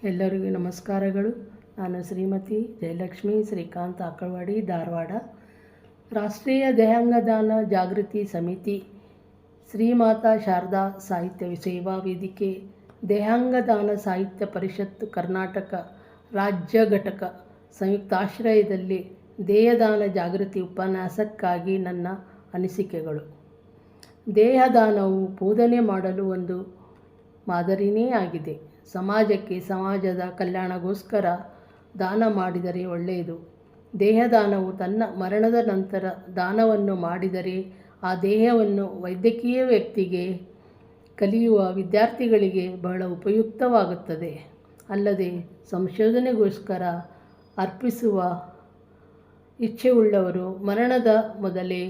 ಎಲ್ಲರಿಗೂ ನಮಸ್ಕಾರಗಳು. ನಾನು ಶ್ರೀಮತಿ ಜಯಲಕ್ಷ್ಮಿ ಶ್ರೀಕಾಂತ್ ಆಕಳವಾಡಿ, ಧಾರವಾಡ. ರಾಷ್ಟ್ರೀಯ ದೇಹಾಂಗದಾನ ಜಾಗೃತಿ ಸಮಿತಿ, ಶ್ರೀಮಾತಾ ಶಾರದಾ ಸಾಹಿತ್ಯ ಸೇವಾ ವೇದಿಕೆ, ದೇಹಾಂಗದಾನ ಸಾಹಿತ್ಯ ಪರಿಷತ್ತು ಕರ್ನಾಟಕ ರಾಜ್ಯ ಘಟಕ ಸಂಯುಕ್ತಾಶ್ರಯದಲ್ಲಿ ದೇಹದಾನ ಜಾಗೃತಿ ಉಪನ್ಯಾಸಕ್ಕಾಗಿ ನನ್ನ ಅನಿಸಿಕೆಗಳು. ದೇಹದಾನವು ಬೋಧನೆ ಮಾಡಲು ಒಂದು ಮಾದರಿಯೇ ಆಗಿದೆ. ಸಮಾಜಕ್ಕೆ ಸಮಾಜದ ಕಲ್ಯಾಣಕ್ಕೋಸ್ಕರ ದಾನ ಮಾಡಿದರೆ ಒಳ್ಳೆಯದು. ದೇಹದಾನವು ತನ್ನ ಮರಣದ ನಂತರ ದಾನವನ್ನು ಮಾಡಿದರೆ ಆ ದೇಹವನ್ನು ವೈದ್ಯಕೀಯ ವ್ಯಕ್ತಿಗೆ, ಕಲಿಯುವ ವಿದ್ಯಾರ್ಥಿಗಳಿಗೆ ಬಹಳ ಉಪಯುಕ್ತವಾಗುತ್ತದೆ. ಅಲ್ಲದೆ ಸಂಶೋಧನೆಗೋಸ್ಕರ ಅರ್ಪಿಸುವ ಇಚ್ಛೆಯುಳ್ಳವರು ಮರಣದ ಮೊದಲೇ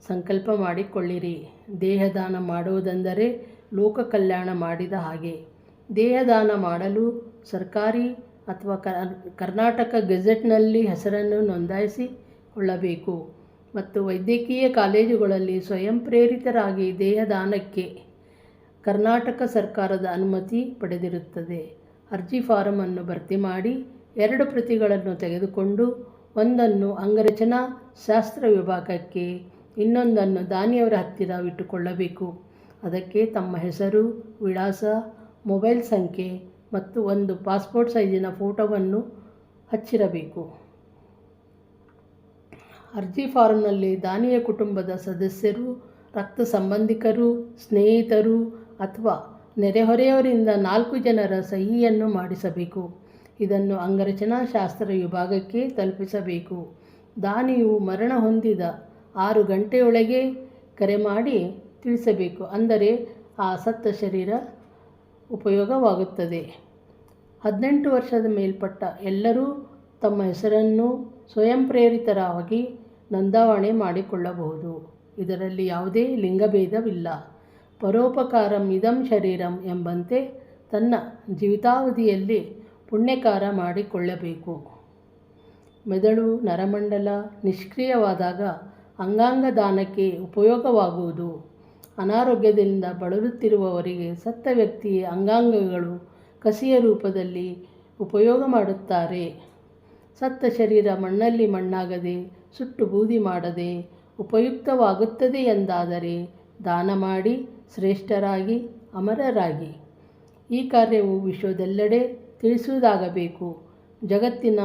ಸಂಕಲ್ಪ ಮಾಡಿಕೊಳ್ಳಿರಿ. ದೇಹದಾನ ಮಾಡುವುದೆಂದರೆ ಲೋಕ ಕಲ್ಯಾಣ ಮಾಡಿದ ಹಾಗೆ. ದೇಹದಾನ ಮಾಡಲು ಸರ್ಕಾರಿ ಅಥವಾ ಕರ್ನಾಟಕ ಗೆಜೆಟ್ನಲ್ಲಿ ಹೆಸರನ್ನು ನೋಂದಾಯಿಸಿಕೊಳ್ಳಬೇಕು ಮತ್ತು ವೈದ್ಯಕೀಯ ಕಾಲೇಜುಗಳಲ್ಲಿ ಸ್ವಯಂ ಪ್ರೇರಿತರಾಗಿ ದೇಹದಾನಕ್ಕೆ ಕರ್ನಾಟಕ ಸರ್ಕಾರದ ಅನುಮತಿ ಪಡೆದಿರುತ್ತದೆ. ಅರ್ಜಿ ಫಾರಮನ್ನು ಭರ್ತಿ ಮಾಡಿ 2 ಪ್ರತಿಗಳನ್ನು ತೆಗೆದುಕೊಂಡು ಒಂದನ್ನು ಅಂಗರಚನಾ ಶಾಸ್ತ್ರ ವಿಭಾಗಕ್ಕೆ, ಇನ್ನೊಂದನ್ನು ದಾನಿಯವರ ಹತ್ತಿರ ಇಟ್ಟುಕೊಳ್ಳಬೇಕು. ಅದಕ್ಕೆ ತಮ್ಮ ಹೆಸರು, ವಿಳಾಸ, ಮೊಬೈಲ್ ಸಂಖ್ಯೆ ಮತ್ತು ಒಂದು ಪಾಸ್ಪೋರ್ಟ್ ಸೈಜಿನ ಫೋಟೋವನ್ನು ಹಚ್ಚಿರಬೇಕು. ಅರ್ಜಿ ಫಾರಂನಲ್ಲಿ ದಾನಿಯ ಕುಟುಂಬದ ಸದಸ್ಯರು, ರಕ್ತ ಸಂಬಂಧಿಕರು, ಸ್ನೇಹಿತರು ಅಥವಾ ನೆರೆಹೊರೆಯವರಿಂದ 4 ಜನರ ಸಹಿಯನ್ನು ಮಾಡಿಸಬೇಕು. ಇದನ್ನು ಅಂಗರಚನಾ ಶಾಸ್ತ್ರ ವಿಭಾಗಕ್ಕೆ ತಲುಪಿಸಬೇಕು. ದಾನಿಯು ಮರಣ ಹೊಂದಿದ 6 ಗಂಟೆಯೊಳಗೆ ಕರೆ ಮಾಡಿ ತಿಳಿಸಬೇಕು. ಅಂದರೆ ಆ ಸತ್ತ ಶರೀರ ಉಪಯೋಗವಾಗುತ್ತದೆ. 18 ವರ್ಷದ ಮೇಲ್ಪಟ್ಟ ಎಲ್ಲರೂ ತಮ್ಮ ಹೆಸರನ್ನು ಸ್ವಯಂ ಪ್ರೇರಿತರಾಗಿ ನೋಂದಾವಣೆ ಮಾಡಿಕೊಳ್ಳಬಹುದು. ಇದರಲ್ಲಿ ಯಾವುದೇ ಲಿಂಗಭೇದವಿಲ್ಲ. ಪರೋಪಕಾರಂ ಇದಂ ಶರೀರಂ ಎಂಬಂತೆ ತನ್ನ ಜೀವಿತಾವಧಿಯಲ್ಲಿ ಪುಣ್ಯಕಾರ ಮಾಡಿಕೊಳ್ಳಬೇಕು. ಮೆದುಳು ನರಮಂಡಲ ನಿಷ್ಕ್ರಿಯವಾದಾಗ ಅಂಗಾಂಗ ದಾನಕ್ಕೆ ಉಪಯೋಗವಾಗುವುದು. ಅನಾರೋಗ್ಯದಿಂದ ಬಳಲುತ್ತಿರುವವರಿಗೆ ಸತ್ತ ವ್ಯಕ್ತಿಯ ಅಂಗಾಂಗಗಳು ಕಸಿಯ ರೂಪದಲ್ಲಿ ಉಪಯೋಗ ಮಾಡುತ್ತಾರೆ. ಸತ್ತ ಶರೀರ ಮಣ್ಣಲ್ಲಿ ಮಣ್ಣಾಗದೆ, ಸುಟ್ಟು ಬೂದಿ ಮಾಡದೆ ಉಪಯುಕ್ತವಾಗುತ್ತದೆ ಎಂದಾದರೆ ದಾನ ಮಾಡಿ ಶ್ರೇಷ್ಠರಾಗಿ ಅಮರರಾಗಿ. ಈ ಕಾರ್ಯವು ವಿಶ್ವದೆಲ್ಲೆಡೆ ತಿಳಿಸುವುದಾಗಬೇಕು. ಜಗತ್ತಿನ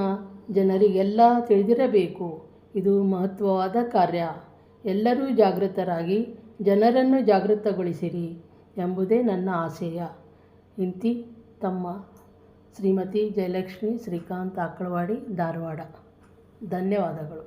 ಜನರಿಗೆಲ್ಲ ತಿಳಿದಿರಬೇಕು. ಇದು ಮಹತ್ವವಾದ ಕಾರ್ಯ. ಎಲ್ಲರೂ ಜಾಗೃತರಾಗಿ ಜನರನ್ನು ಜಾಗೃತಗೊಳಿಸಿರಿ ಎಂಬುದೇ ನನ್ನ ಆಶಯ. ಇಂತಿ ತಮ್ಮ ಶ್ರೀಮತಿ ಜಯಲಕ್ಷ್ಮಿ ಶ್ರೀಕಾಂತ್ ಆಕಳವಾಡಿ, ಧಾರವಾಡ. ಧನ್ಯವಾದಗಳು.